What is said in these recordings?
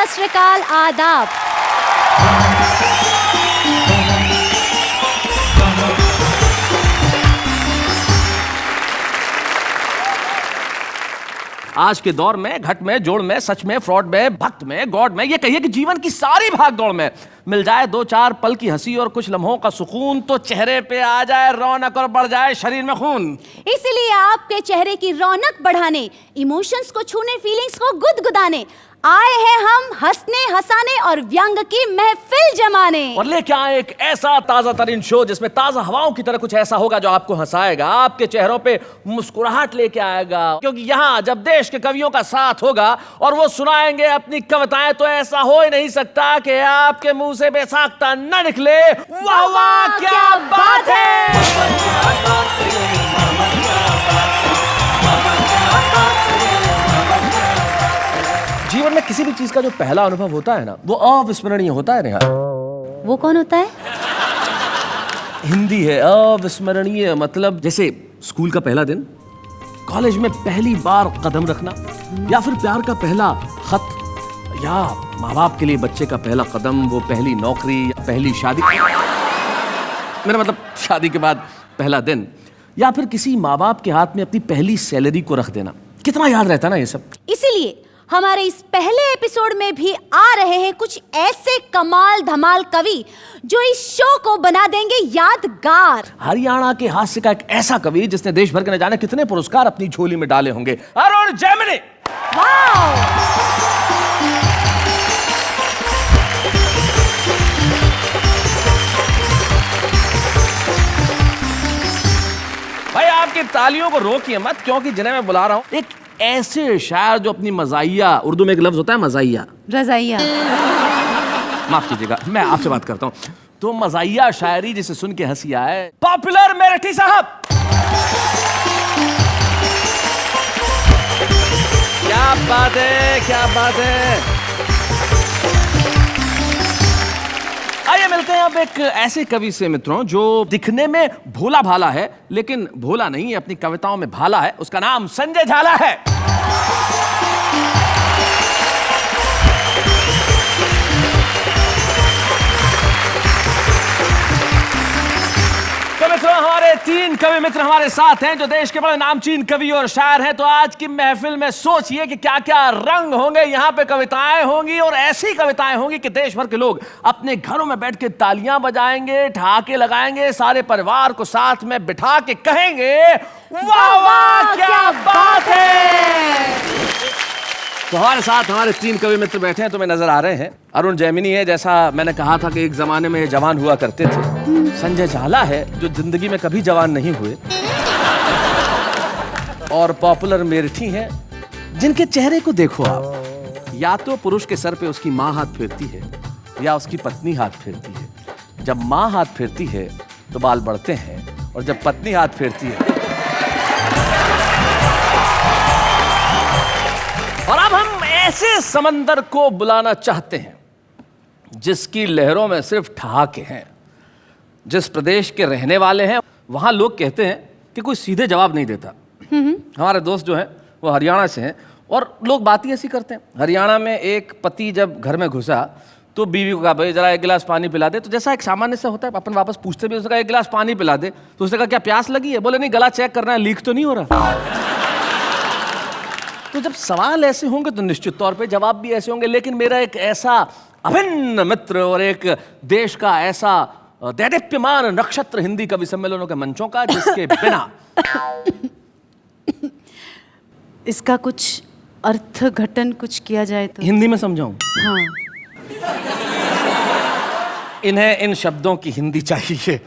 सत श्री अकाल, आदाब। आज के दौर में घट में, जोड़ में, सच में, फ्रॉड में, भक्त में, गॉड में, ये कहिए कि जीवन की सारी भाग दौड़ में मिल जाए दो चार पल की हंसी और कुछ लम्हों का सुकून, तो चेहरे पे आ जाए रौनक और बढ़ जाए शरीर में खून। इसीलिए आपके चेहरे की रौनक बढ़ाने, इमोशंस को छूने, फीलिंग्स को गुदगुदाने आए हैं हम हंसने, हंसाने और व्यंग की महफिल जमाने। और लेके आए एक ऐसा ताजा तरीन शो जिसमें ताजा हवाओं की तरह कुछ ऐसा होगा जो आपको हंसाएगा, आपके चेहरों पे मुस्कुराहट लेके आएगा। क्योंकि यहाँ जब देश के कवियों का साथ होगा और वो सुनाएंगे अपनी कविताएं, तो ऐसा हो ही नहीं सकता कि आपके मुंह से बेसाख्ता न निकले। वाह वाह क्या बात है। जीवन में किसी भी चीज का जो पहला अनुभव होता है ना, वो अविस्मरणीय होता है। वो कौन होता है? हिंदी है अविस्मरणीय, मतलब जैसे स्कूल का पहला दिन, कॉलेज में पहली बार कदम रखना, या फिर प्यार का पहला खत, या माँ बाप के लिए बच्चे का पहला कदम, वो पहली नौकरी या पहली शादी, मेरा मतलब शादी के बाद पहला दिन, या फिर किसी माँ बाप के हाथ में अपनी पहली सैलरी को रख देना। कितना याद रहता ना ये सब। इसीलिए हमारे इस पहले एपिसोड में भी आ रहे हैं कुछ ऐसे कमाल धमाल कवि जो इस शो को बना देंगे यादगार। हरियाणा के हास्य का एक ऐसा कवि जिसने देश भर के न जाने कितने पुरस्कार अपनी झोली में डाले होंगे, अरुण जैमिनी। भाई आपकी तालियों को रोकिए मत, क्योंकि जिन्हें मैं बुला रहा हूं एक ऐसे शायर जो अपनी मज़ाहिया, उर्दू में एक लफ्ज होता है मज़ाहिया, रज़ाइया, माफ कीजिएगा मैं आपसे बात करता हूं, तो मज़ाहिया शायरी जिसे सुन के हंसी आए, पॉपुलर मेरठी साहब। क्या बात है, क्या बात है। आइए मिलते हैं अब एक ऐसे कवि से मित्रों जो दिखने में भोला भाला है, लेकिन भोला नहीं है, अपनी कविताओं में भाला है। उसका नाम संजय झाला है। तो मित्रों हमारे तीन कवि मित्र हमारे साथ हैं जो देश के बड़े नामचीन कवि और शायर हैं। तो आज की महफिल में सोचिए कि क्या क्या रंग होंगे। यहाँ पे कविताएं होंगी और ऐसी कविताएं होंगी कि देश भर के लोग अपने घरों में बैठ के तालियां बजाएंगे, ठहाके लगाएंगे, सारे परिवार को साथ में बिठा के कहेंगे वाह वाह क्या बात है। तो हमारे साथ हमारे तीन कवि मित्र बैठे हैं, तुम्हें नजर आ रहे हैं। अरुण जैमिनी है, जैसा मैंने कहा था कि एक जमाने में जवान हुआ करते थे। संजय झाला है जो जिंदगी में कभी जवान नहीं हुए। और पॉपुलर मेरठी हैं जिनके चेहरे को देखो आप, या तो पुरुष के सर पे उसकी माँ हाथ फेरती है या उसकी पत्नी हाथ फेरती है। जब माँ हाथ फेरती है तो बाल बढ़ते हैं, और जब पत्नी हाथ फेरती है। और अब हम ऐसे समंदर को बुलाना चाहते हैं जिसकी लहरों में सिर्फ ठहाके हैं। जिस प्रदेश के रहने वाले हैं वहां लोग कहते हैं कि कोई सीधे जवाब नहीं देता। हमारे दोस्त जो हैं वो हरियाणा से हैं, और लोग बात ही ऐसी करते हैं। हरियाणा में एक पति जब घर में घुसा तो बीवी को कहा भाई जरा एक गिलास पानी पिला दे। तो जैसा एक सामान्य से होता है, अपन वापस पूछते भी, उसने कहा एक गिलास पानी पिला दे। तो उसने कहा क्या प्यास लगी है? बोले नहीं, गला चेक करना है, लीक तो नहीं हो रहा। तो जब सवाल ऐसे होंगे तो निश्चित तौर पे जवाब भी ऐसे होंगे। लेकिन मेरा एक ऐसा अभिन्न मित्र और एक देश का ऐसा दैदीप्यमान नक्षत्र हिंदी कवि सम्मेलनों के मंचों का, जिसके बिना इसका कुछ अर्थ घटन कुछ किया जाए तो हिंदी में समझाऊं? हाँ। इन्हें इन शब्दों की हिंदी चाहिए।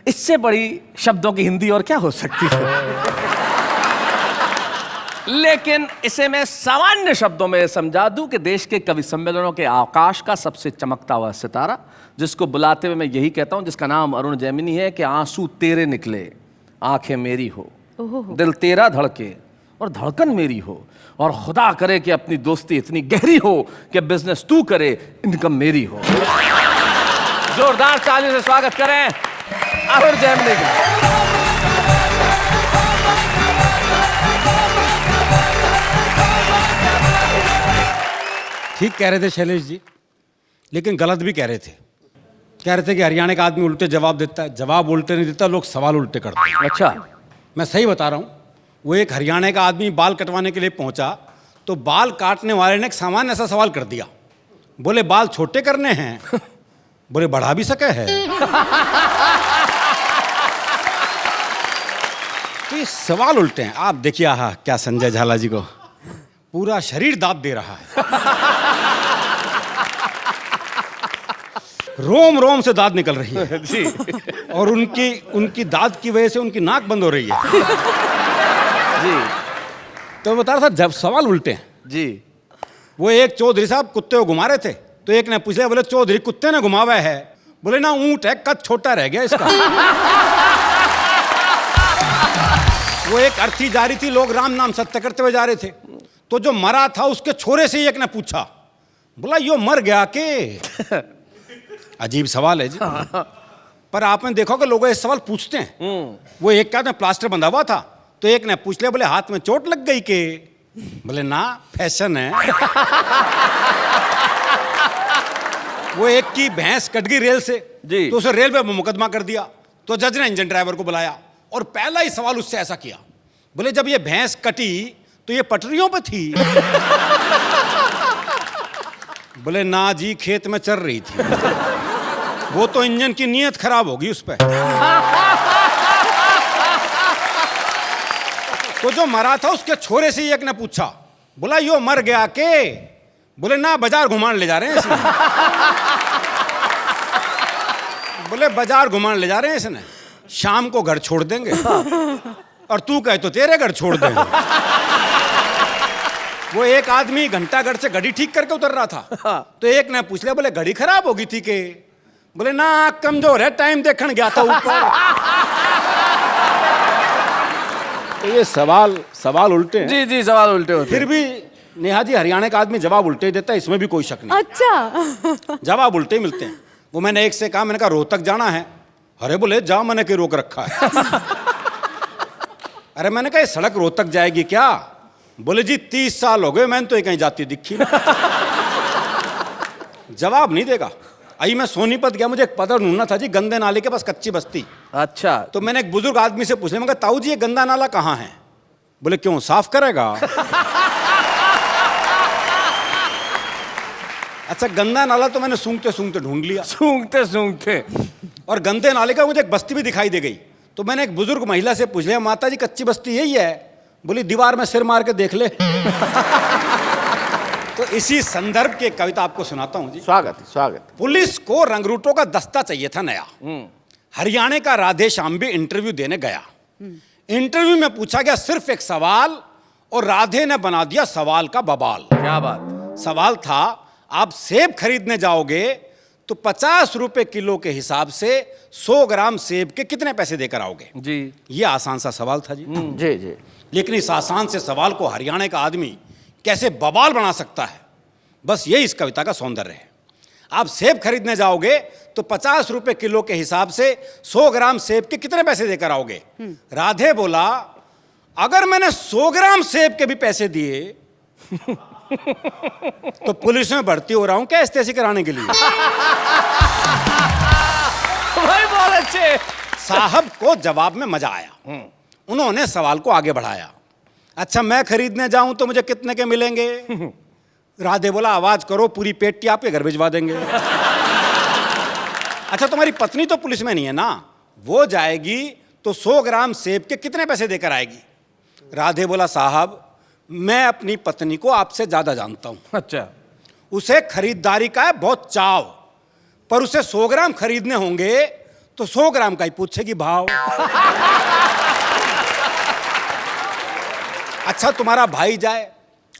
इससे बड़ी शब्दों की हिंदी और क्या हो सकती है। लेकिन इसे मैं सामान्य शब्दों में समझा दूं कि देश के कवि सम्मेलनों के आकाश का सबसे चमकता हुआ सितारा, जिसको बुलाते हुए मैं यही कहता हूं, जिसका नाम अरुण जैमिनी है, कि आंसू तेरे निकले आंखें मेरी हो, दिल तेरा धड़के और धड़कन मेरी हो, और खुदा करे कि अपनी दोस्ती इतनी गहरी हो कि बिजनेस तू करे इनकम मेरी हो। जोरदार ताली से स्वागत करें अरुण जैमिनी का। ठीक कह रहे थे शैलेश जी, लेकिन गलत भी कह रहे थे। कह रहे थे कि हरियाणा का आदमी उल्टे जवाब देता है, जवाब उल्टे नहीं देता, लोग सवाल उल्टे करते हैं। अच्छा, मैं सही बता रहा हूँ। वो एक हरियाणा का आदमी बाल कटवाने के लिए पहुंचा, तो बाल काटने वाले ने एक सामान्य ऐसा सवाल कर दिया। बोले बाल छोटे करने हैं? बोले बढ़ा भी सके है। तो ये सवाल उल्टे हैं। आप देखिए, आहा क्या संजय झाला जी को पूरा शरीर दाद दे रहा है। रोम रोम से दाद निकल रही है जी। और उनकी दाद की वजह से उनकी नाक बंद हो रही है। जी तो मैं बता रहा था, जब सवाल उल्टे हैं। जी। वो एक चौधरी साहब कुत्ते को घुमा रहे थे, तो एक ने पूछ लिया, बोले चौधरी कुत्ते ने घुमावा है? बोले ना, ऊंट है, कद छोटा रह गया इसका। वो एक अर्थी जा रही थी, लोग राम नाम सत्य करते हुए जा रहे थे, तो जो मरा था उसके छोरे से एक ने पूछा, बोला यो मर गया के? अजीब सवाल है जी। पर आपने देखा कि लोग ये सवाल पूछते हैं। वो एक क्या प्लास्टर बंधा हुआ था, तो एक ने पूछ लिया, बोले हाथ में चोट लग गई के? बोले ना, फैशन है। वो एक की भैंस कट गई रेल से जी। तो उसे रेलवे में मुकदमा कर दिया, तो जज ने इंजन ड्राइवर को बुलाया और पहला ही सवाल उससे ऐसा किया, बोले जब ये भैंस कटी तो ये पटरियों पे थी? बोले ना जी, खेत में चल रही थी। वो तो इंजन की नीयत खराब होगी उस पे। तो जो मरा था उसके छोरे से एक ने पूछा, बोला यो मर गया के? बोले ना, बाजार घुमाने ले जा रहे हैं इसने। बोले बाजार घुमाने ले जा रहे हैं इसने, शाम को घर छोड़ देंगे। और तू कहे तो तेरे घर छोड़ देंगे। वो एक आदमी घंटाघर से घड़ी ठीक करके उतर रहा था, तो एक ने पूछ लिया, बोले घड़ी खराब हो गई थी के? बोले ना, कमजोर है, टाइम देखने गया था ऊपर। तो ये सवाल उल्टे हैं। जी जी, सवाल उल्टे होते फिर भी नेहा जी, हरियाणा का आदमी जवाब उल्टे ही देता है, इसमें भी कोई शक नहीं। अच्छा। जवाब उल्टे ही मिलते हैं। वो मैंने एक से कहा, मैंने कहा रोहतक जाना है? अरे बोले जा, मैंने क्यों रोक रखा है? अरे मैंने कहा ये सड़क रोहतक जाएगी क्या? बोले जी 30 साल हो गए, मैंने तो ये कहीं जाती दिखी नहीं। जवाब नहीं देगा। आई मैं सोनीपत गया, मुझे एक पता ढूंढना था जी, गंदे नाले के पास कच्ची बस्ती। अच्छा, तो मैंने एक बुजुर्ग आदमी से पूछ लिया, मैं कहा ताऊ जी ये गंदा नाला कहाँ है? बोले क्यों, साफ करेगा? अच्छा, गंदा नाला तो मैंने सूंघते सूंघते ढूंढ लिया। सूंघते। और गंदे नाले का मुझे एक बस्ती भी दिखाई दे गई, तो मैंने एक बुजुर्ग महिला से पूछ लिया, माता जी कच्ची बस्ती यही है? बोली दीवार में सिर मार के देख ले। तो इसी संदर्भ की एक कविता आपको सुनाता हूं जी। स्वागत। पुलिस को रंगरूटों का दस्ता चाहिए था नया। हरियाणा का राधे श्याम भी इंटरव्यू देने गया। इंटरव्यू में पूछा गया सिर्फ एक सवाल, और राधे ने बना दिया सवाल का बवाल। क्या बात। सवाल था, आप सेब खरीदने जाओगे तो 50 रुपए किलो के हिसाब से 100 ग्राम सेब के कितने पैसे देकर आओगे? जी। ये आसान सा सवाल था जी। जी। लेकिन इस आसान से सवाल को हरियाणा का आदमी कैसे बवाल बना सकता है, बस यही इस कविता का सौंदर्य है। आप सेब खरीदने जाओगे तो 50 रुपए किलो के हिसाब से 100 ग्राम सेब के कितने पैसे देकर आओगे? राधे बोला, अगर मैंने 100 ग्राम सेब के भी पैसे दिए तो पुलिस में भर्ती हो रहा हूं क्या एसटीसी कराने के लिए? भाई बहुत अच्छे। साहब को जवाब में मजा आया। उन्होंने सवाल को आगे बढ़ाया, अच्छा मैं खरीदने जाऊं तो मुझे कितने के मिलेंगे? राधे बोला, आवाज करो, पूरी पेटी आपके घर भिजवा देंगे। अच्छा तुम्हारी पत्नी तो पुलिस में नहीं है ना, वो जाएगी तो 100 ग्राम सेब के कितने पैसे देकर आएगी? राधे बोला, साहब मैं अपनी पत्नी को आपसे ज्यादा जानता हूं। अच्छा। उसे खरीदारी का है बहुत चाव, पर उसे 100 ग्राम खरीदने होंगे तो 100 ग्राम का ही पूछेगी भाव। अच्छा तुम्हारा भाई जाए,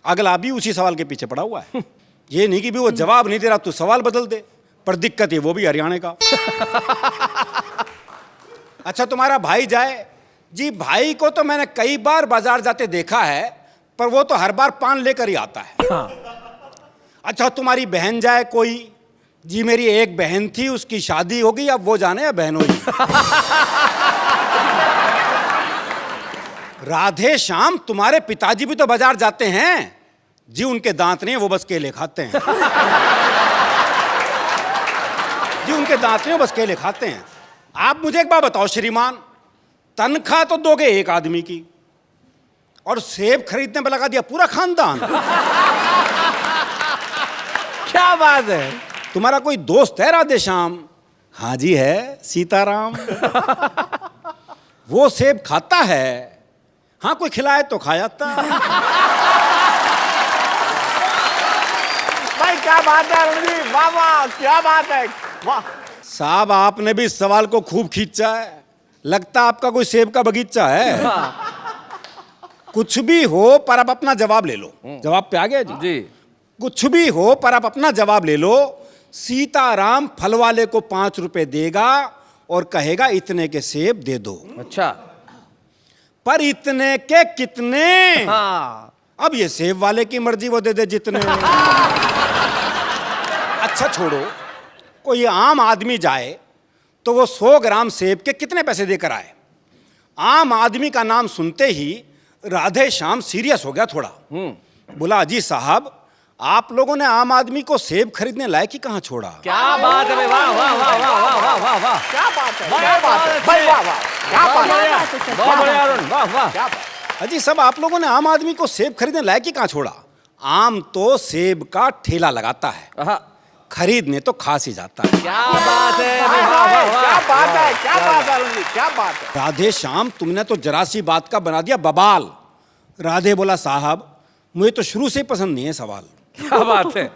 अगला भी उसी सवाल के पीछे पड़ा हुआ है। ये नहीं कि भी वो जवाब नहीं दे रहा, तू सवाल बदल दे, पर दिक्कत है वो भी हरियाणा का। अच्छा तुम्हारा भाई जाए, जी भाई को तो मैंने कई बार बाजार जाते देखा है, पर वो तो हर बार पान लेकर ही आता है। अच्छा तुम्हारी बहन जाए कोई, जी मेरी एक बहन थी, उसकी शादी हो गई, अब वो जाने या बहन होगी। राधे श्याम तुम्हारे पिताजी भी तो बाजार जाते हैं, जी उनके दांत नहीं, वो बस केले खाते हैं। जी उनके दांत नहीं, वो बस केले खाते हैं। आप मुझे एक बात बताओ श्रीमान, तनख्वाह तो दोगे एक आदमी की और सेब खरीदने पर लगा दिया पूरा खानदान। क्या बात है। तुम्हारा कोई दोस्त है राधे श्याम? हाँ जी है, सीताराम। वो सेब खाता है, हाँ कोई खिलाए तो खा जाता। भाई क्या बात है अरुण जी, वाह वाह, क्या बात है, वाह। साहब आपने भी इस सवाल को खूब खींचा है, लगता आपका कोई सेब का बगीचा है। कुछ भी हो पर आप अपना जवाब ले लो। जवाब पे आ गया जी? जी। कुछ भी हो पर आप अपना जवाब ले लो। सीताराम फल वाले को 5 रुपए देगा और कहेगा इतने के सेब दे दो। अच्छा। पर इतने के कितने? हाँ। अब ये सेब वाले की मर्जी, वो दे दे जितने। अच्छा छोड़ो, कोई आम आदमी जाए तो वो 100 ग्राम सेब के कितने पैसे देकर आए? आम आदमी का नाम सुनते ही राधे श्याम सीरियस हो गया थोड़ा। बोला अजी साहब, आप लोगों ने आम आदमी को सेब खरीदने लायक ही कहां छोड़ा? क्या बात है, वाह वाह वाह वाह वाह वाह वाह वाह। क्या बात है, क्या बात है भाई, वाह वाह, क्या बात है, बहुत बढ़िया अरुण, वाह वाह। क्या बात। अजी सब आप लोगों ने आम आदमी को सेब खरीदने लायक ही कहां छोड़ा? आम तो सेब का ठेला लगाता है, हाँ। खरीदने तो खास ही जाता है। क्या बात है, वाह क्या वाह वाह। बात है, क्या बात है अरुण जी, क्या बात है। राधे श्याम तुमने तो जरा सी बात का बना दिया बवाल। राधे बोला साहब मुझे तो शुरू से ही पसंद नहीं है सवाल। क्या बात है।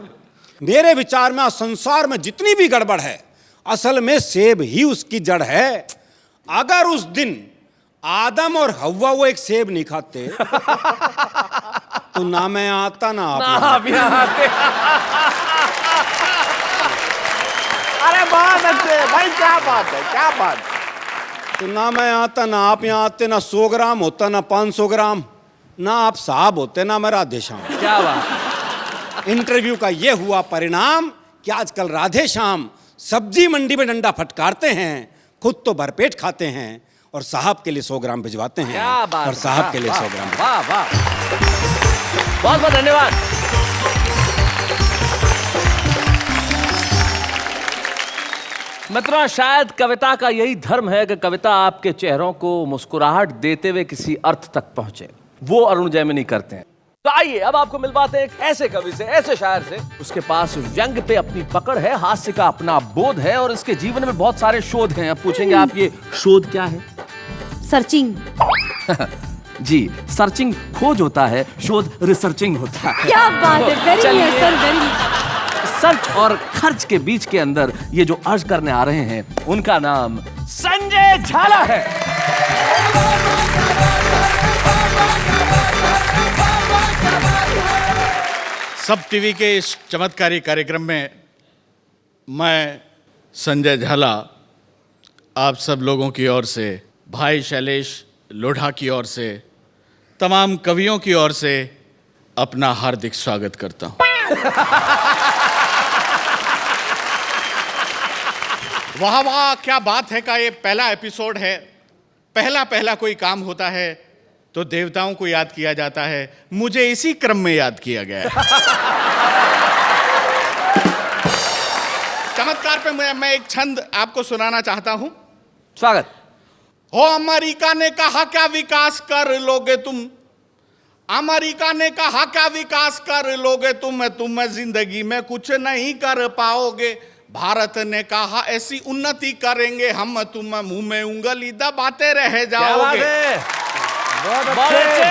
मेरे विचार में संसार में जितनी भी गड़बड़ है असल में सेब ही उसकी जड़ है। अगर उस दिन आदम और हव्वा वो एक सेब नहीं खाते तो ना मैं आता ना आप यहाँ। अरे बहुत अच्छे भाई, क्या बात है, क्या बात है। तो ना मैं आता ना आप यहाँ आते, ना 100 ग्राम होता ना 500 ग्राम, ना आप साहब होते ना मैं राधे श्याम। क्या बात। इंटरव्यू का ये हुआ परिणाम कि आजकल राधे श्याम सब्जी मंडी में डंडा फटकारते हैं, खुद तो भरपेट खाते हैं और साहब के लिए 100 ग्राम भिजवाते हैं। क्या बात। और साहब के लिए 100 ग्राम। वाह वाह, बहुत बहुत धन्यवाद। मित्रों, शायद कविता का यही धर्म है कि कविता आपके चेहरों को मुस्कुराहट देते हुए किसी अर्थ तक पहुंचे। वो अरुण जैमिनी करते हैं। तो आइए अब आपको मिलवाते हैं एक ऐसे कवि से, ऐसे शायर से, उसके पास व्यंग पे अपनी पकड़ है, हास्य का अपना बोध है और इसके जीवन में बहुत सारे शोध हैं। अब पूछेंगे आप ये शोध क्या है? सर्चिंग। जी, सर्चिंग खोज होता है, शोध रिसर्चिंग होता है। क्या बात है, वेरी चलिए। Nice sir, very. सर्च और खर्च के बीच के अंदर ये जो अर्ज करने आ रहे हैं उनका नाम संजय झाला है। सब टीवी के इस चमत्कारी कार्यक्रम में मैं संजय झाला आप सब लोगों की ओर से, भाई शैलेश लोढ़ा की ओर से, तमाम कवियों की ओर से अपना हार्दिक स्वागत करता हूं। वाह वाह, क्या बात है का ये पहला एपिसोड है। पहला कोई काम होता है तो देवताओं को याद किया जाता है, मुझे इसी क्रम में याद किया गया है। चमत्कार पे मैं एक छंद आपको सुनाना चाहता हूं। स्वागत। हो अमेरिका ने कहा क्या विकास कर लोगे तुम, अमेरिका ने कहा क्या विकास कर लोगे तुम जिंदगी में कुछ नहीं कर पाओगे। भारत ने कहा ऐसी उन्नति करेंगे हम, तुम मुंह में उंगली दबाते रह जाओगे। बहुत अच्छे।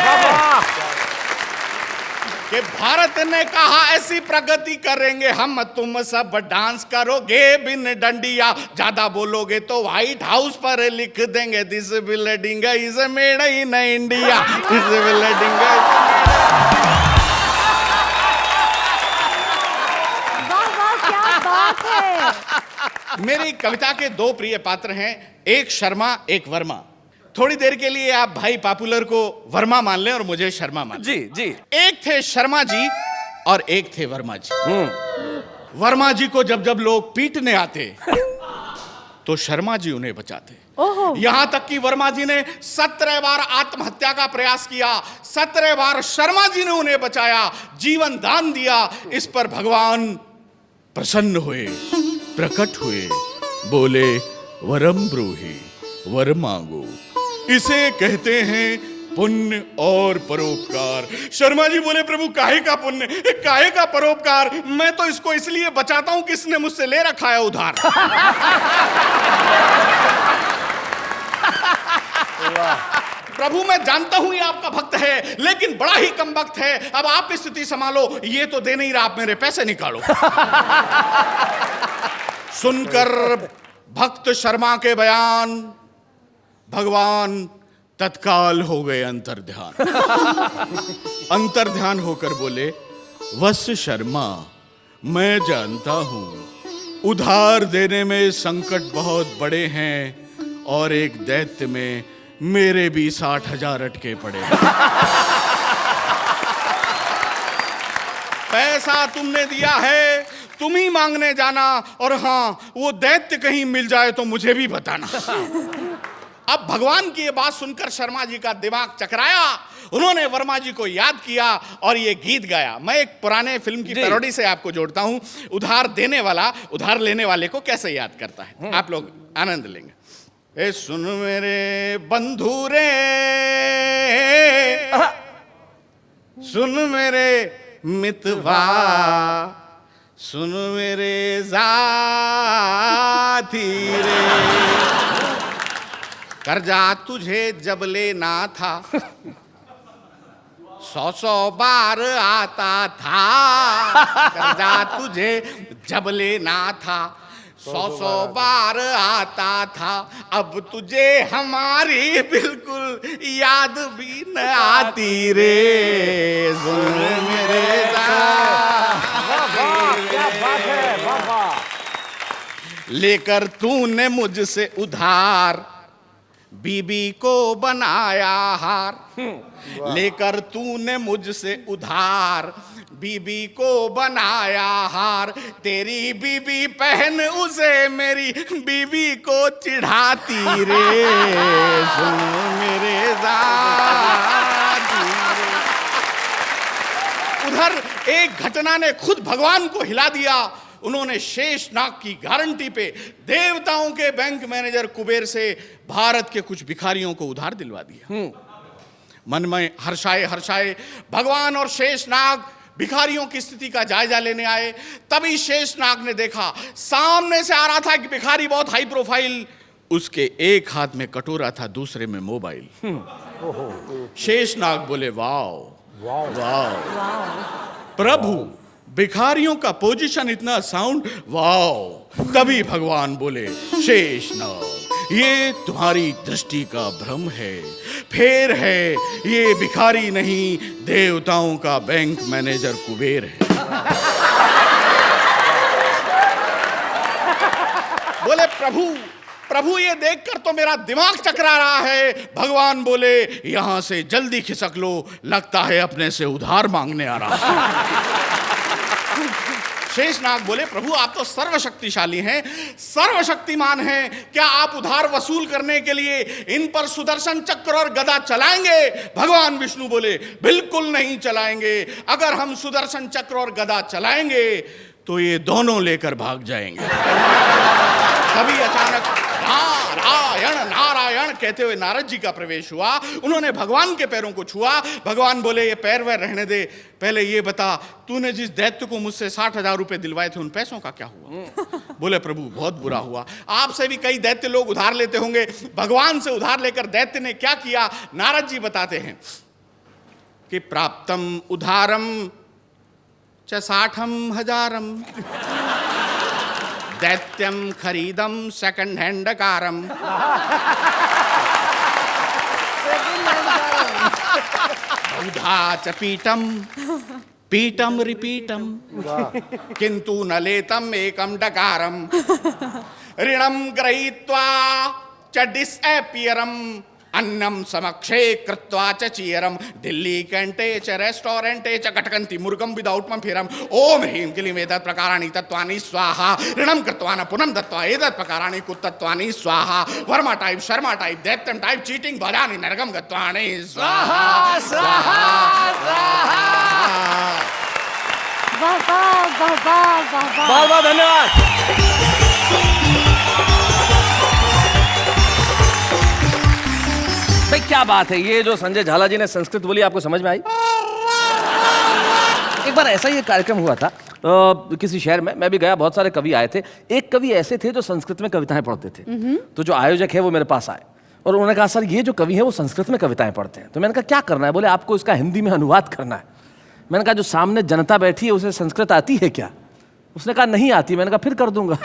कि भारत ने कहा ऐसी प्रगति करेंगे हम, तुम सब डांस करोगे बिन डंडिया, ज्यादा बोलोगे तो व्हाइट हाउस पर लिख देंगे this building is made in India, this building. वाह वाह, क्या बात है। मेरी कविता के 2 प्रिय पात्र हैं, एक शर्मा एक वर्मा। थोड़ी देर के लिए आप भाई पॉपुलर को वर्मा मान लें और मुझे शर्मा मान लें। जी जी। एक थे शर्मा जी और एक थे वर्मा जी। वर्मा जी को जब जब लोग पीटने आते तो शर्मा जी उन्हें बचाते। ओहो। यहां तक कि वर्मा जी ने 17 बार आत्महत्या का प्रयास किया, 17 बार शर्मा जी ने उन्हें बचाया, जीवन दान दिया। इस पर भगवान प्रसन्न हुए, प्रकट हुए, बोले वरम ब्रूहि, वर मांगो। इसे कहते हैं पुण्य और परोपकार। शर्मा जी बोले प्रभु काहे का पुण्य, काहे का परोपकार, मैं तो इसको इसलिए बचाता हूं कि इसने मुझसे ले रखा है उधार। प्रभु मैं जानता हूं ये आपका भक्त है, लेकिन बड़ा ही कम भक्त है। अब आप स्थिति संभालो, ये तो दे नहीं रहा, आप मेरे पैसे निकालो। सुनकर भक्त शर्मा के बयान भगवान तत्काल हो गए अंतर्ध्यान। अंतर्ध्यान होकर बोले वत्स शर्मा, मैं जानता हूं उधार देने में संकट बहुत बड़े हैं और एक दैत्य में मेरे भी 60,000 अटके पड़े। पैसा तुमने दिया है, तुम ही मांगने जाना, और हां वो दैत्य कहीं मिल जाए तो मुझे भी बताना। अब भगवान की ये बात सुनकर शर्मा जी का दिमाग चकराया। उन्होंने वर्मा जी को याद किया और ये गीत गाया। मैं एक पुराने फिल्म की पैरोडी से आपको जोड़ता हूं। उधार देने वाला उधार लेने वाले को कैसे याद करता है, आप लोग आनंद लेंगे। ए सुन मेरे बंधु रे, सुन मेरे मितवा, सुन मेरे जाती रे, कर्जा तुझे जब लेना था 100 बार आता था। कर्जा तुझे जब लेना था 100 बार आता था, अब तुझे हमारी बिल्कुल याद भी न आती रे। सुन मेरे लेकर तूने मुझसे उधार बीबी को बनाया हार। लेकर तूने मुझसे उधार बीबी को बनाया हार। तेरी बीबी पहन उसे मेरी बीबी को चिढ़ाती रे। सुन मेरे जाती रे। उधर एक घटना ने खुद भगवान को हिला दिया। उन्होंने शेषनाग की गारंटी पे देवताओं के बैंक मैनेजर कुबेर से भारत के कुछ भिखारियों को उधार दिलवा दिया। मन में हर्षाए हर्षाए भगवान और शेषनाग भिखारियों की स्थिति का जायजा लेने आए। तभी शेषनाग ने देखा सामने से आ रहा था कि भिखारी बहुत हाई प्रोफाइल, उसके एक हाथ में कटोरा था, दूसरे में मोबाइल। शेषनाग बोले वाओ वाओ प्रभु, भिखारियों का पोजीशन इतना साउंड, वाओ। तभी भगवान बोले शेषनाग, ये तुम्हारी दृष्टि का भ्रम है, फेर है, ये भिखारी नहीं देवताओं का बैंक मैनेजर कुबेर है। बोले प्रभु ये देखकर तो मेरा दिमाग चकरा रहा है। भगवान बोले यहां से जल्दी खिसक लो, लगता है अपने से उधार मांगने आ रहा है। शेषनाग बोले प्रभु आप तो सर्वशक्तिशाली हैं, सर्वशक्तिमान हैं, क्या आप उधार वसूल करने के लिए इन पर सुदर्शन चक्र और गदा चलाएंगे? भगवान विष्णु बोले बिल्कुल नहीं चलाएंगे। अगर हम सुदर्शन चक्र और गदा चलाएंगे तो ये दोनों लेकर भाग जाएंगे। तभी अचानक नारायण नारायण कहते हुए नारद जी का प्रवेश हुआ। उन्होंने भगवान के पैरों को छुआ। भगवान बोले ये पैर वैर रहने दे, पहले ये बता तूने जिस दैत्य को मुझसे 60,000 रुपए दिलवाए थे उन पैसों का क्या हुआ? बोले प्रभु बहुत बुरा हुआ, आपसे भी कई दैत्य लोग उधार लेते होंगे। भगवान से उधार लेकर दैत्य ने क्या किया, नारद जी बताते हैं कि प्राप्तम उधारम च 60,000 दैत्यम खरीदम सेकंड हैंड कारम। उधा च पीटम पीटम रिपीटम किंतु न लेतम एकम डकारम। ऋणम गृहीत्वा च डिसएपियरम अन्नम समक्षे कृत्वा च चीरम दिल्ली कैंटे च रेस्टोरेंटे च कटकंती मुर्गम विदाउट फिरम ओम ह्रीं क्लीं एतत् प्रकाराणि तत्त्वानि स्वाहा ऋणम कृत्वा न पुनम दत्त्वा एतत् प्रकाराणि कुतत्वानि स्वाहा वर्मा टाइप शर्मा टाइप दैत्यम टाइप चीटिंग भजानि नरकम गत्वानि स्वाहा स्वाहा स्वाहा। वाह वाह वाह वाह वाह वाह। बहुत बहुत धन्यवाद। भाई क्या बात है, ये जो संजय झाला जी ने संस्कृत बोली आपको समझ में आई? एक बार ऐसा ही एक कार्यक्रम हुआ था किसी शहर में, मैं भी गया, बहुत सारे कवि आए थे। एक कवि ऐसे थे जो संस्कृत में कविताएं पढ़ते थे। तो जो आयोजक है वो मेरे पास आए और उन्होंने कहा सर ये जो कवि है वो संस्कृत में कविताएं पढ़ते हैं। तो मैंने कहा क्या करना है? बोले आपको इसका हिंदी में अनुवाद करना है। मैंने कहा जो सामने जनता बैठी है उसे संस्कृत आती है क्या? उसने कहा नहीं आती। मैंने कहा फिर कर दूंगा।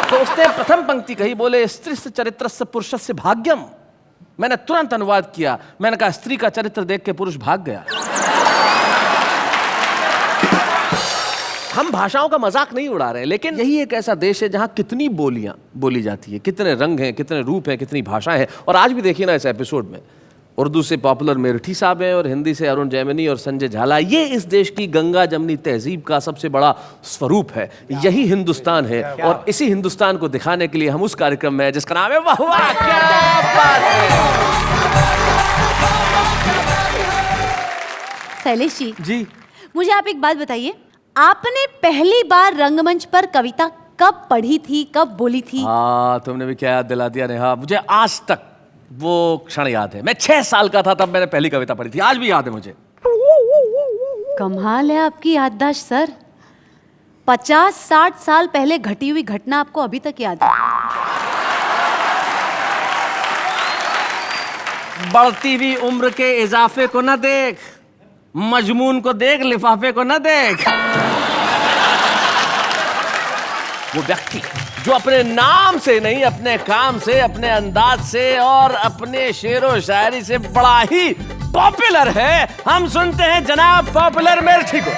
तो उसने प्रथम पंक्ति कही, बोले स्त्रीस्य चरित्रस्य पुरुषस्य भाग्यम। मैंने तुरंत अनुवाद किया। मैंने कहा स्त्री का चरित्र देख के पुरुष भाग गया। हम भाषाओं का मजाक नहीं उड़ा रहे, लेकिन यही एक ऐसा देश है जहां कितनी बोलियां बोली जाती है, कितने रंग हैं, कितने रूप हैं, कितनी भाषाएं हैं। और आज भी देखिए ना इस एपिसोड में उर्दू से पॉपुलर मेरठी साहब हैं और हिंदी से अरुण जैमिनी और संजय झाला। ये इस देश की गंगा जमनी तहजीब का सबसे बड़ा स्वरूप है। यही हिंदुस्तान है और इसी हिंदुस्तान को दिखाने के लिए हम उस कार्यक्रम में जिसका नाम है वाह वाह क्या बात है। शैलेश जी, जी मुझे आप एक बात बताइए, आपने पहली बार रंगमंच पर कविता कब पढ़ी थी, कब बोली थी? हाँ तुमने भी क्या याद दिला दिया नेहा। मुझे आज तक वो क्षण याद है। मैं 6 साल का था तब मैंने पहली कविता पढ़ी थी, आज भी याद है मुझे। कमाल है आपकी याददाश्त सर। 50-60 साल पहले घटी हुई घटना आपको अभी तक याद है। बढ़ती हुई उम्र के इजाफे को न देख, मजमून को देख, लिफाफे को न देख। वो व्यक्ति जो अपने नाम से नहीं, अपने काम से, अपने अंदाज से और अपने शेरो शायरी से बड़ा ही पॉपुलर है। हम सुनते हैं जनाब पॉपुलर मेरठी को।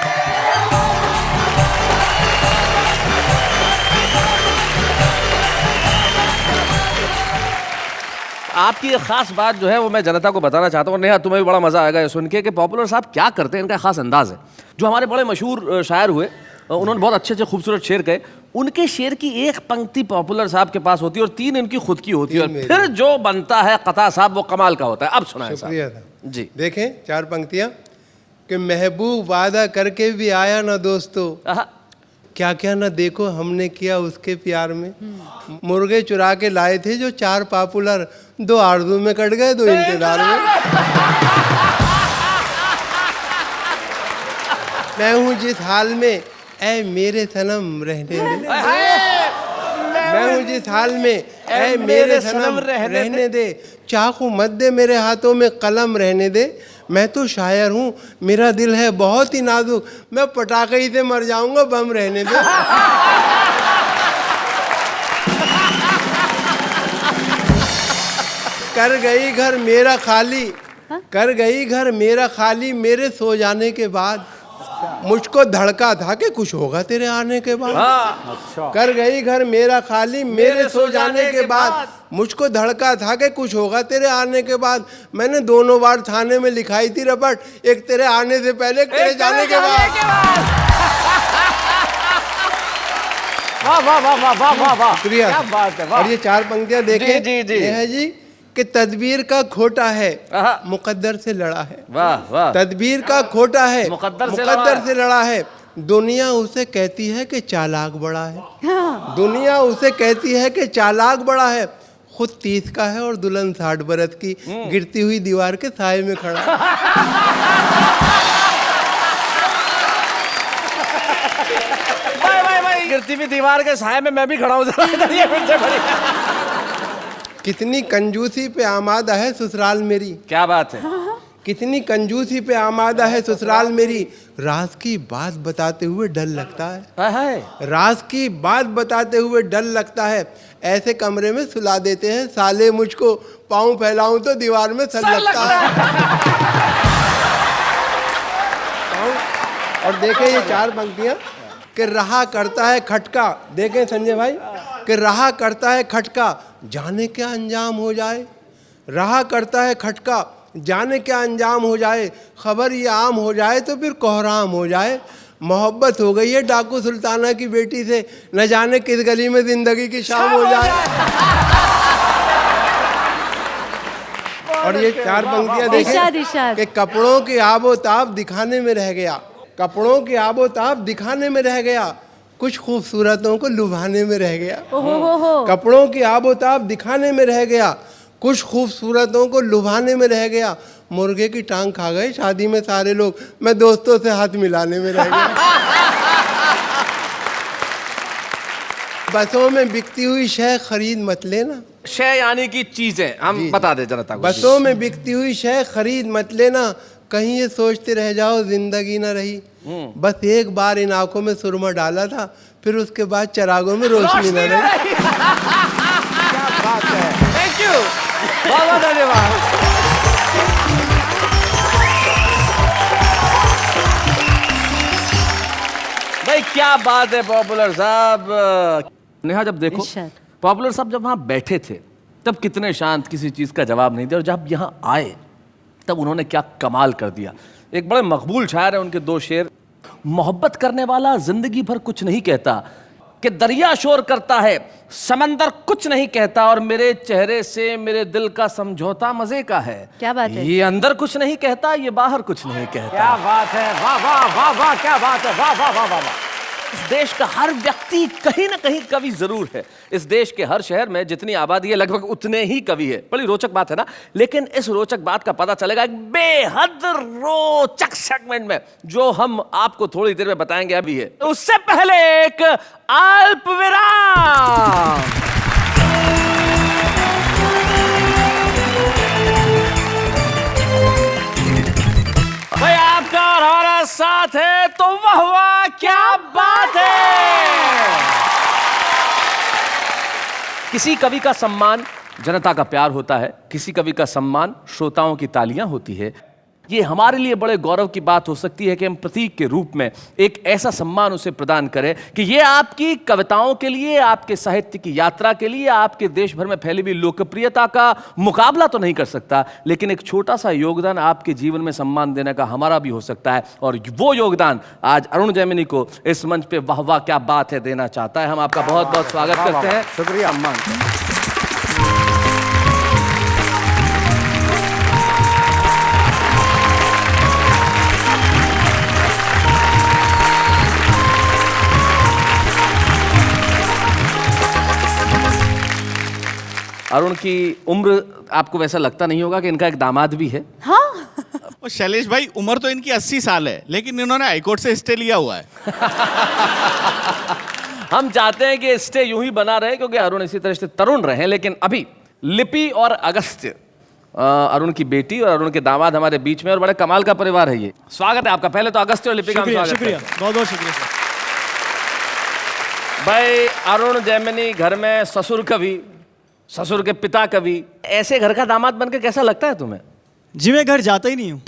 आपकी एक खास बात जो है वो मैं जनता को बताना चाहता हूँ। नेहा तुम्हें भी बड़ा मजा आएगा ये सुन के कि पॉपुलर साहब क्या करते हैं। इनका खास अंदाज है। जो हमारे बड़े मशहूर शायर हुए उन्होंने बहुत अच्छे अच्छे खूबसूरत शेर कहे। उनके शेर की एक पंक्ति पॉपुलर साहब के पास होती है और 3 इनकी खुद की होती है और फिर जो बनता है कथा साहब वो कमाल का होता है। अब सुनाएं साहब। जी देखें 4 पंक्तियां कि महबूब वादा करके भी आया ना दोस्तों, क्या क्या ना देखो हमने किया उसके प्यार में। मुर्गे चुरा के लाए थे जो 4 पॉपुलर, 2 आरज़ू में कट गए, 2 इंतजार में। मैं हूँ जिस हाल में ऐ मेरे सनम रहने दे। मैं हूँ जिस हाल में ऐ मेरे सनम रहने दे। चाकू मत दे मेरे हाथों में कलम रहने दे। मैं तो शायर हूँ, मेरा दिल है बहुत ही नाजुक, मैं पटाखे ही से मर जाऊंगा, बम रहने दे। कर गई घर मेरा खाली, कर गई घर मेरा खाली मेरे सो जाने के बाद। मुझको धड़का था कि कुछ होगा तेरे आने के बाद। कर गई घर मेरा खाली मेरे सो जाने के बाद। मुझको धड़का था कि कुछ होगा तेरे आने के बाद। मैंने दोनों बार थाने में लिखाई थी रपट, एक तेरे आने से पहले, एक तेरे जाने के बाद। वाह वाह वाह वाह वाह वाह वाह, शुक्रिया। क्या बात है। और ये 4 पंक्तियां देखें। जी जी ये है जी कि तदबीर का खोटा है मुकद्दर से लड़ा है। वाह वाह। तदबीर का खोटा है मुकद्दर से लड़ा है। दुनिया उसे कहती है कि चालाक बड़ा है। दुनिया उसे कहती है कि चालाक बड़ा है। खुद 30 का है और दुल्हन 60 बरस की, गिरती हुई दीवार के साए में खड़ा है। भाई गिरती हुई दीवार के साए में मैं भी खड़ा हूँ। कितनी कंजूसी पे आमादा है ससुराल मेरी। क्या बात है। कितनी कंजूसी पे आमादा है ससुराल मेरी। राज की बात बताते हुए डर लगता है। राज की बात बताते हुए डर लगता है। ऐसे कमरे में सुला देते हैं साले मुझको, पाँव फैलाऊं तो दीवार में सर लगता है। और देखें ये 4 पंक्तियां कि रहा करता है खटका। देखें संजय भाई कि रहा करता है खटका, जाने क्या अंजाम हो जाए। रहा करता है खटका, जाने क्या अंजाम हो जाए, खबर ये आम हो जाए तो फिर कोहराम हो जाए। मोहब्बत हो गई है डाकू सुल्ताना की बेटी से, न जाने किस गली में जिंदगी की शाम हो जाए। और ये 4 पंक्तियां इरशाद, देखें इरशाद। कि कपड़ों की आबोताब दिखाने में रह गया, कपड़ों की आबोताब दिखाने में रह गया, कुछ खूबसूरतों को लुभाने में रह गया। ओहो। कपड़ों की आबोताब दिखाने में रह गया, कुछ खूबसूरतों को लुभाने में रह गया। मुर्गे की टांग खा गए शादी में सारे लोग, मैं दोस्तों से हाथ मिलाने में रह गया। बसों में बिकती हुई शय खरीद मत लेना, शय यानी कि चीजें, हम बता दे जनता को। बसों में बिकती हुई शय खरीद मत लेना, कहीं ये सोचते रह जाओ जिंदगी न रही। बस एक बार इन आंखों में सुरमा डाला था, फिर उसके बाद चरागों में रोशनी न रही। क्या बात है, थैंक यू, बहुत बहुत धन्यवाद। भाई क्या बात है पॉपुलर साहब। नेहा जब देखो, इरशाद। पॉपुलर साहब जब वहां बैठे थे तब कितने शांत, किसी चीज का जवाब नहीं दिया, और जब यहाँ आए तब उन्होंने क्या कमाल कर दिया। एक बड़े मकबूल शायर है उनके 2 शेर, मोहब्बत करने वाला जिंदगी भर कुछ नहीं कहता, कि दरिया शोर करता है समंदर कुछ नहीं कहता, और मेरे चेहरे से मेरे दिल का समझौता मजे का है। क्या बात है? ये अंदर कुछ नहीं कहता, ये बाहर कुछ नहीं कहता। क्या बात है, वाह वाह वाह वाह, क्या बात है, वाह वाह वाह वाह वाह। इस देश का हर व्यक्ति कहीं ना कहीं कवि जरूर है। इस देश के हर शहर में जितनी आबादी है लगभग उतने ही कवि है। बड़ी रोचक बात है ना, लेकिन इस रोचक बात का पता चलेगा एक बेहद रोचक सेगमेंट में, जो हम आपको थोड़ी देर में बताएंगे अभी है। उससे पहले एक अल्प विराम। भाई आपका और हमारा साथ है तो वाह वाह, क्या बात है। किसी कवि का सम्मान जनता का प्यार होता है, किसी कवि का सम्मान श्रोताओं की तालियां होती है। ये हमारे लिए बड़े गौरव की बात हो सकती है कि हम प्रतीक के रूप में एक ऐसा सम्मान उसे प्रदान करें कि ये आपकी कविताओं के लिए, आपके साहित्य की यात्रा के लिए, आपके देश भर में फैली हुई लोकप्रियता का मुकाबला तो नहीं कर सकता, लेकिन एक छोटा सा योगदान आपके जीवन में सम्मान देने का हमारा भी हो सकता है। और वो योगदान आज अरुण जैमिनी को इस मंच पे वाह वाह क्या बात है देना चाहता है। हम आपका बहुत बहुत स्वागत करते हैं। शुक्रिया। सम्मान। अरुण की उम्र आपको वैसा लगता नहीं होगा कि इनका एक दामाद भी है। हाँ। और शैलेश भाई, उम्र तो इनकी 80 साल है, लेकिन इन्होंने हाईकोर्ट से स्टे लिया हुआ है। हम चाहते हैं कि स्टे यूं ही बना रहे क्योंकि अरुण इसी तरह से तरुण रहे। लेकिन अभी लिपि और अगस्त्य, अरुण की बेटी और अरुण के दामाद हमारे बीच में, और बड़े कमाल का परिवार है ये। स्वागत है आपका। पहले तो अगस्त्य और लिपि का स्वागत है। शुक्रिया, बहुत बहुत शुक्रिया सर। भाई अरुण जैमिनी घर में ससुर कवि, ससुर के पिता कवि, ऐसे घर का दामाद बनकर कैसा लगता है तुम्हें? जी मैं घर जाता ही नहीं हूँ।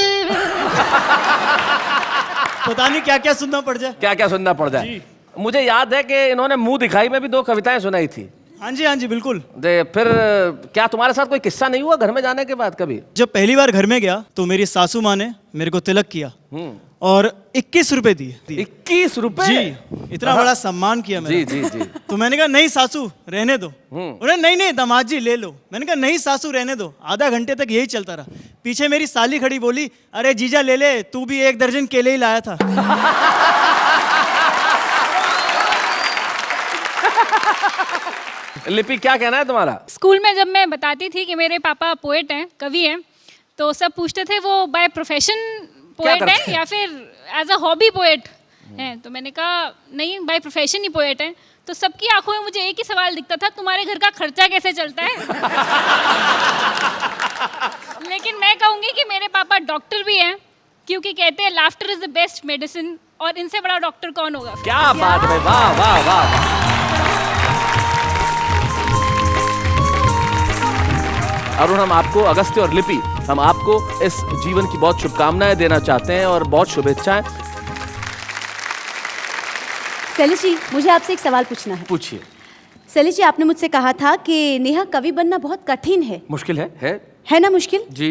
पता नहीं क्या क्या सुनना पड़ जाए। क्या क्या सुनना पड़ जाए। मुझे याद है कि इन्होंने मुंह दिखाई में भी 2 कविताएं सुनाई थी। हाँ जी बिल्कुल। फिर क्या तुम्हारे साथ कोई किस्सा नहीं हुआ घर में जाने के बाद कभी? जब पहली बार घर में गया तो मेरी सासू माँ ने मेरे को तिलक किया और 21 रुपए दिए। 21 रुपए? जी, इतना बड़ा सम्मान किया मेरा। जी जी जी। तो मैंने कहा नहीं सासू रहने दो। उन्होंने नहीं दामाद जी ले लो। मैंने कहा नहीं सासू रहने दो। आधा घंटे तक यही चलता रहा। पीछे मेरी साली खड़ी, बोली अरे जीजा ले ले, तू भी 1 दर्जन केले ही लाया था। लिपि क्या कहना है तुम्हारा? स्कूल में जब मैं बताती थी कि मेरे पापा पोएट हैं, कवि हैं, तो सब पूछते थे वो बाय प्रोफेशन पोएट है या फिर एज अ हॉबी पोएट हैं। तो मैंने कहा नहीं, बाय प्रोफेशन ही पोएट हैं। तो सबकी आंखों में मुझे एक ही सवाल दिखता था, तुम्हारे घर का खर्चा कैसे चलता है? लेकिन मैं कहूँगी कि मेरे पापा डॉक्टर भी हैं, क्योंकि कहते हैं laughter is the best medicine, और इनसे बड़ा डॉक्टर कौन होगा? क्या बात है, वाह वाह वाह। अरुण, हम आपको, अगस्त्य और लिपि, हम आपको इस जीवन की बहुत शुभकामनाएं देना चाहते हैं और बहुत शुभेच्छाएं। शैलेश जी, मुझे आपसे एक सवाल पूछना है। पूछिए। शैलेश जी, आपने मुझसे कहा था कि नेहा कवि बनना बहुत कठिन है। मुश्किल है? है ना मुश्किल? जी।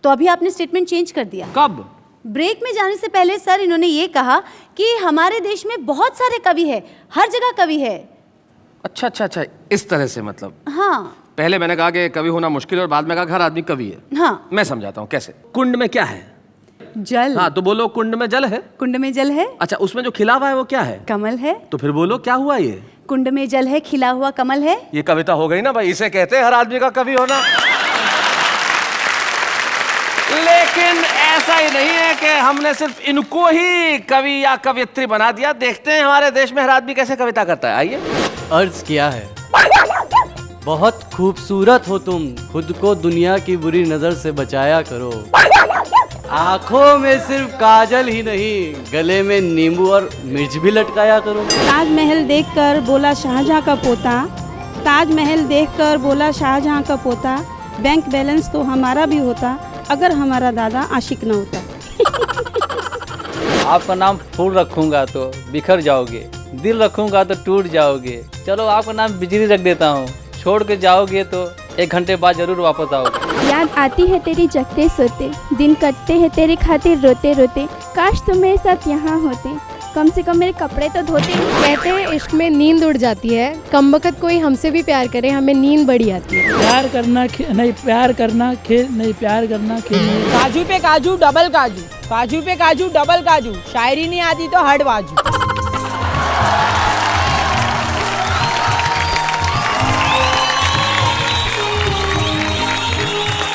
तो अभी आपने स्टेटमेंट चेंज कर दिया। कब? ब्रेक में जाने से पहले सर इन्होंने ये कहा कि हमारे देश में बहुत सारे कवि है, हर जगह कवि है। अच्छा अच्छा अच्छा, इस तरह से मतलब। हाँ पहले मैंने कहा कि कवि होना मुश्किल है और बाद में कहा कि हर आदमी कवि है। हाँ। मैं समझाता हूँ कैसे। कुंड में क्या है? जल। हाँ तो बोलो कुंड में जल है। कुंड में जल है। अच्छा, उसमें जो खिला हुआ है वो क्या है? कमल है। तो फिर बोलो क्या हुआ ये? कुंड में जल है, खिला हुआ कमल है। ये कविता हो गई ना भाई, इसे कहते हैं हर आदमी का कवि होना। लेकिन ऐसा ही नहीं है कि हमने सिर्फ इनको ही कवि या कवियत्री बना दिया। देखते हैं हमारे देश में हर आदमी कैसे कविता करता है। आइए। अर्ज किया है, बहुत खूबसूरत हो तुम, खुद को दुनिया की बुरी नजर से बचाया करो। आंखों में सिर्फ काजल ही नहीं, गले में नींबू और मिर्च भी लटकाया करो। ताजमहल देखकर बोला शाहजहां का पोता, ताजमहल देखकर बोला शाहजहां का पोता, बैंक बैलेंस तो हमारा भी होता अगर हमारा दादा आशिक न होता। आपका नाम फूल रखूंगा तो बिखर जाओगे, दिल रखूंगा तो टूट जाओगे। चलो आपका नाम बिजली रख देता हूँ, छोड़ के जाओगे तो 1 घंटे बाद जरूर वापस आओगे। याद आती है तेरी जगते सोते, दिन कटते हैं तेरे खातिर रोते रोते, काश तुम मेरे साथ यहाँ होते, कम से कम मेरे कपड़े तो धोते। कहते हैं इश्क में नींद उड़ जाती है, कमबख्त कोई हमसे भी प्यार करे हमें नींद बड़ी आती है। प्यार करना नहीं, प्यार करना खेल नहीं, प्यार करना खेल नहीं। काजू पे काजू डबल काजू, काजू पे काजू डबल काजू, शायरी नहीं आती तो हट बाजू।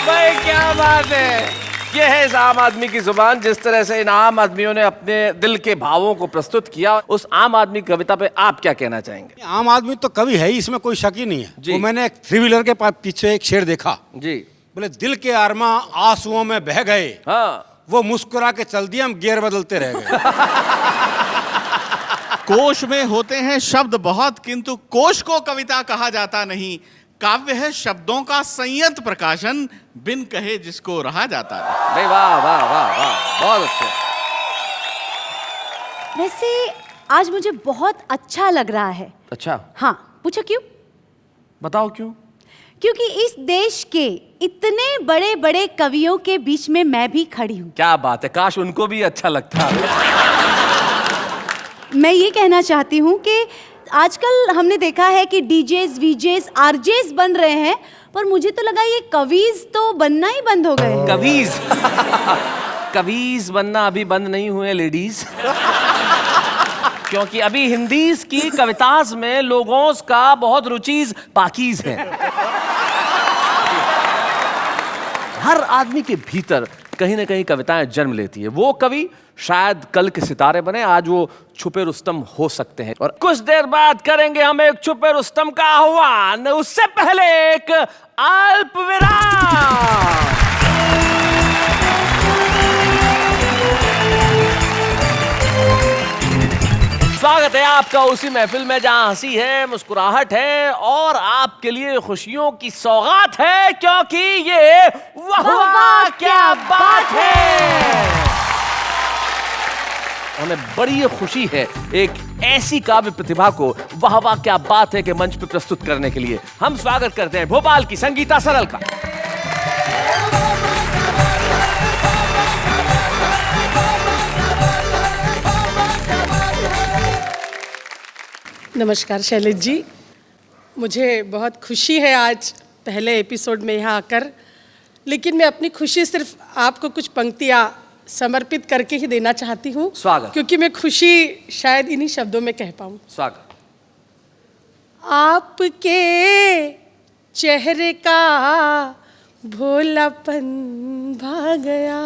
भाई क्या बात है। ये है इस आम आदमी की जुबान। जिस तरह से इन आम आदमियों ने अपने दिल के भावों को प्रस्तुत किया, उस आम आदमी की कविता पे आप क्या कहना चाहेंगे? आम आदमी तो कवि है ही, इसमें कोई शक ही नहीं है। वो मैंने एक 3 व्हीलर के पीछे एक शेर देखा जी। बोले दिल के आरमा आंसुओं में बह गए, हाँ। वो मुस्कुरा के चल दिए, हम गियर बदलते रह गए। कोश में होते हैं शब्द बहुत, किंतु कोश को कविता कहा जाता नहीं। काव्य है शब्दों का संयत प्रकाशन, बिन कहे जिसको रहा जाता है। भाई वाह वाह वाह वाह, बहुत अच्छा। वैसे आज मुझे बहुत अच्छा लग रहा है। अच्छा? हाँ, पूछो क्यों? बताओ क्यों? क्योंकि इस देश के इतने बड़े बड़े कवियों के बीच में मैं भी खड़ी हूँ। क्या बात है, काश उनको भी अच्छा लगता। मैं ये कहना चाहती हूँ कि आजकल हमने देखा है कि डीजेस, वीजेस, आरजेस बन रहे हैं, पर मुझे तो लगा ये कवीज तो बनना ही बंद हो गए। कवीज? कवीज बनना अभी बंद नहीं हुए लेडीज। क्योंकि अभी हिंदीज की कविताज में लोगों का बहुत रुचीज पाकीज है। हर आदमी के भीतर कहीं ना कहीं कविताएं जन्म लेती है। वो कवि शायद कल के सितारे बने, आज वो छुपे रुस्तम हो सकते हैं। और कुछ देर बाद करेंगे हम एक छुपे रुस्तम का आह्वान, उससे पहले एक अल्प विराम। स्वागत है आपका उसी महफिल में जहां हंसी है, मुस्कुराहट है और आपके लिए खुशियों की सौगात है, क्योंकि ये वाह वाह क्या बात है। हमें बड़ी खुशी है एक ऐसी काव्य प्रतिभा को वाह वाह क्या बात है के मंच पर प्रस्तुत करने के लिए। हम स्वागत करते हैं भोपाल की संगीता सरल का। नमस्कार शैलेश जी, मुझे बहुत खुशी है आज पहले एपिसोड में यहाँ आकर, लेकिन मैं अपनी खुशी सिर्फ आपको कुछ पंक्तियाँ समर्पित करके ही देना चाहती हूँ। स्वागत। क्योंकि मैं खुशी शायद इन्हीं शब्दों में कह पाऊँ। स्वागत। आपके चेहरे का भोलापन भा गया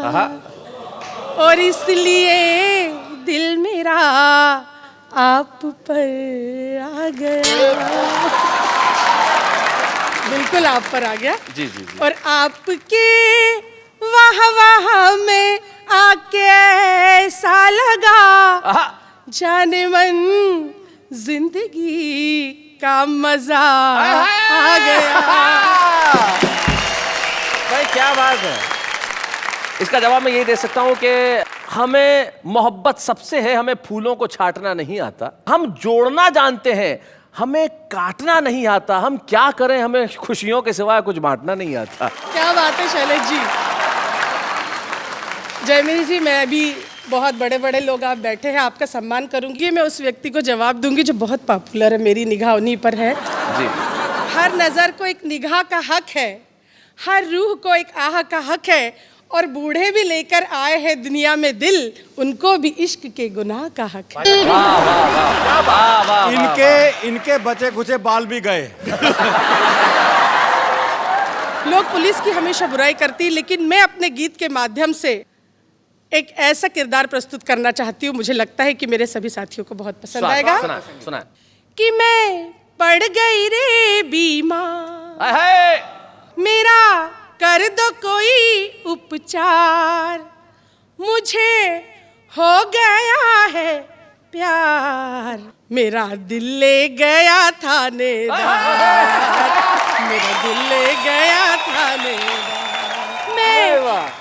और इसलिए दिल मेरा आप पर आ गया। बिल्कुल आप पर आ गया। जी जी जी। और आपके वाह वाह में आके ऐसा लगा जाने मन जिंदगी का मजा आ गया। भाई क्या बात है। इसका जवाब मैं यही दे सकता हूँ कि हमें मोहब्बत सबसे है, हमें फूलों को छाटना नहीं आता। हम जोड़ना जानते हैं, हमें काटना नहीं आता, हम क्या करें, हमें खुशियों के सिवाय कुछ बांटना नहीं आता। क्या बात है शैलेश जी। जयमिनी जी, मैं भी बहुत बड़े बड़े लोग आप बैठे हैं, आपका सम्मान करूंगी। मैं उस व्यक्ति को जवाब दूंगी जो बहुत पॉपुलर है, मेरी निगाह उन्हीं पर है। जी। हर नजर को एक निगाह का हक है, हर रूह को एक आह का हक है, और बूढ़े भी लेकर आए हैं दुनिया में दिल, उनको भी इश्क के गुनाह का हक है। इनके बचे खुचे बाल भी गए। लोग पुलिस की हमेशा बुराई करती, लेकिन मैं अपने गीत के माध्यम से एक ऐसा किरदार प्रस्तुत करना चाहती हूँ, मुझे लगता है कि मेरे सभी साथियों को बहुत पसंद आएगा। सुना। कि मैं पड़ गई रे बीमार, मेरा कर दो कोई उपचार, मुझे हो गया है प्यार, मेरा दिल ले गया थानेदार, मेरा दिल ले गया थानेदार, मैं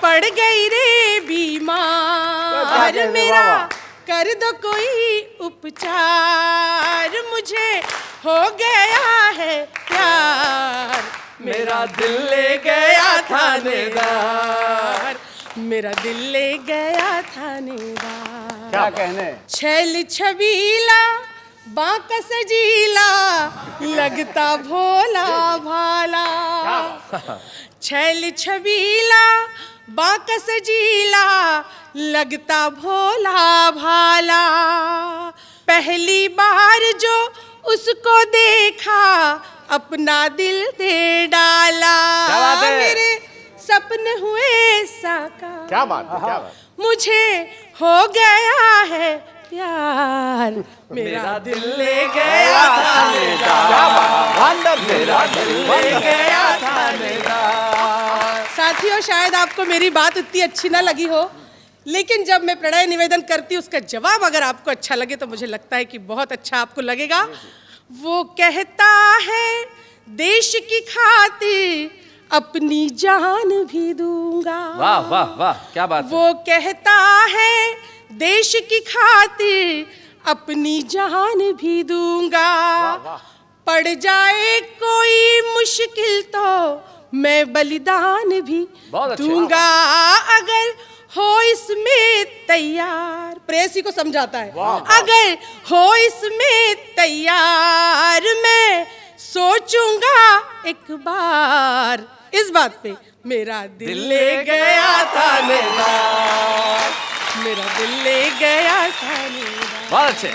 पड़ गई रे बीमार, मेरा कर दो कोई उपचार, मुझे हो गया है प्यार, मेरा दिल ले गया थानेदार, मेरा दिल ले गया थानेदार। क्या कहने? छैल छबीला बांका सजीला, लगता भोला भाला, छैल छबीला बांका सजीला, लगता भोला भाला, पहली बार जो उसको देखा अपना दिल दे डाला, मेरे सपने हुए साकार। क्या बात है, क्या बात। मुझे हो गया है प्यार, मेरा दिल ले गया थानेदार, मेरा दिल ले गया थानेदार। साथियों, शायद आपको मेरी बात उतनी अच्छी ना लगी हो, लेकिन जब मैं प्रणय निवेदन करती हूँ उसका जवाब अगर आपको अच्छा लगे तो मुझे लगता है कि बहुत अच्छा आपको लगेगा। वो कहता है देश की खातिर अपनी जान भी दूंगा। वाह वाह वाह, क्या बात है। वो कहता है देश की खातिर अपनी जान भी दूंगा, पड़ जाए कोई मुश्किल तो मैं बलिदान भी दूंगा, अगर हो इसमें तैयार। प्रेसी को समझाता है, अगर हो इसमें तैयार, मैं सोचूंगा एक बार इस बात पे, मेरा दिल ले गया थानेदार, मेरा दिल ले गया थानेदार। बहुत अच्छे।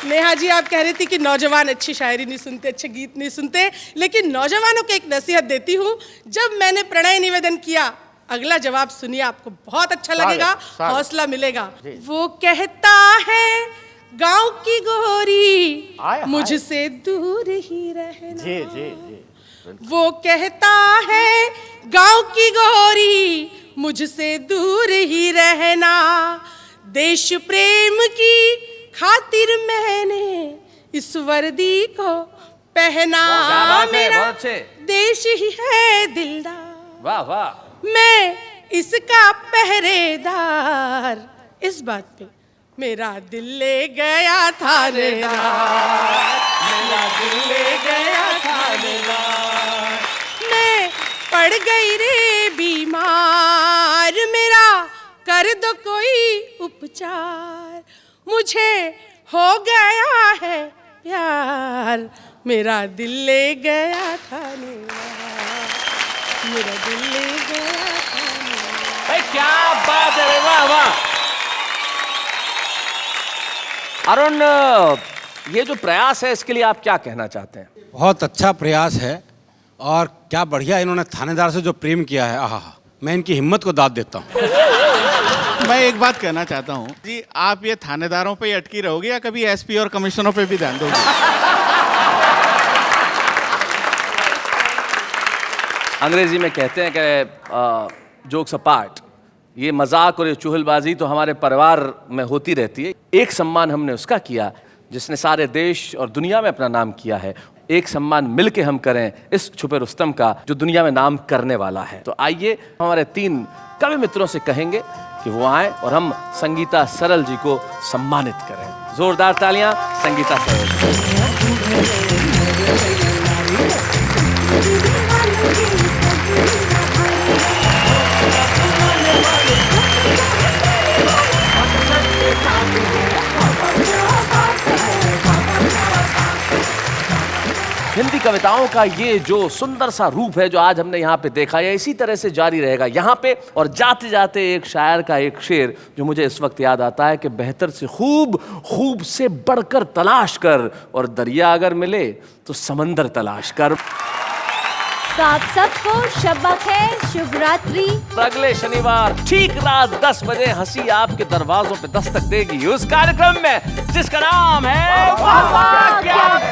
नेहा जी, आप कह रही थी कि नौजवान अच्छी शायरी नहीं सुनते, अच्छे गीत नहीं सुनते, लेकिन नौजवानों को एक नसीहत देती हूँ। जब मैंने प्रणय निवेदन किया, अगला जवाब सुनिए, आपको बहुत अच्छा लगेगा, हौसला मिलेगा। वो कहता है गांव की गोरी मुझसे दूर ही रहना, जी जी जी। वो कहता है गांव की गोरी मुझसे दूर ही रहना, देश प्रेम की खातिर मैंने इस वर्दी को पहना, मेरा देश ही है दिलदार। वाह वाह। मैं इसका पहरेदार, इस बात पे मेरा दिल ले गया थानेदार, मेरा दिल ले गया थानेदार, मैं पड़ गई रे बीमार, मेरा कर दो कोई उपचार, मुझे हो गया है प्यार, मेरा दिल ले गया थानेदार, मेरा दिल ले गया थानेदार। भाई क्या बात है, वाह वाह। अरुण, ये जो प्रयास है इसके लिए आप क्या कहना चाहते हैं? बहुत अच्छा प्रयास है, और क्या बढ़िया इन्होंने थानेदार से जो प्रेम किया है, आहा, मैं इनकी हिम्मत को दाद देता हूँ। मैं एक बात कहना चाहता हूँ जी, आप ये थानेदारों पे अटकी रहोगे या कभी एसपी और कमिश्नरों पे भी ध्यान दोगे? अंग्रेजी में कहते हैं कि जोक्स अपार्ट, ये मजाक और ये चुहलबाजी तो हमारे परिवार में होती रहती है। एक सम्मान हमने उसका किया जिसने सारे देश और दुनिया में अपना नाम किया है, एक सम्मान मिलके हम करें इस छुपे रुस्तम का जो दुनिया में नाम करने वाला है। तो आइए हमारे 3 कवि मित्रों से कहेंगे कि वो आए और हम संगीता सरल जी को सम्मानित करें। जोरदार तालियां संगीता सरल। हिंदी कविताओं का ये जो सुंदर सा रूप है जो आज हमने यहाँ पे देखा, है इसी तरह से जारी रहेगा यहाँ पे। और जाते जाते एक शायर का एक शेर जो मुझे इस वक्त याद आता है कि बेहतर से खूब, खूब से बढ़कर तलाश कर, और दरिया अगर मिले तो समंदर तलाश कर। तो आप सबको शब्बा खैर, शुभ रात्रि। अगले शनिवार ठीक रात 10 बजे हंसी आपके दरवाजों पे दस्तक देगी उस कार्यक्रम में जिसका नाम है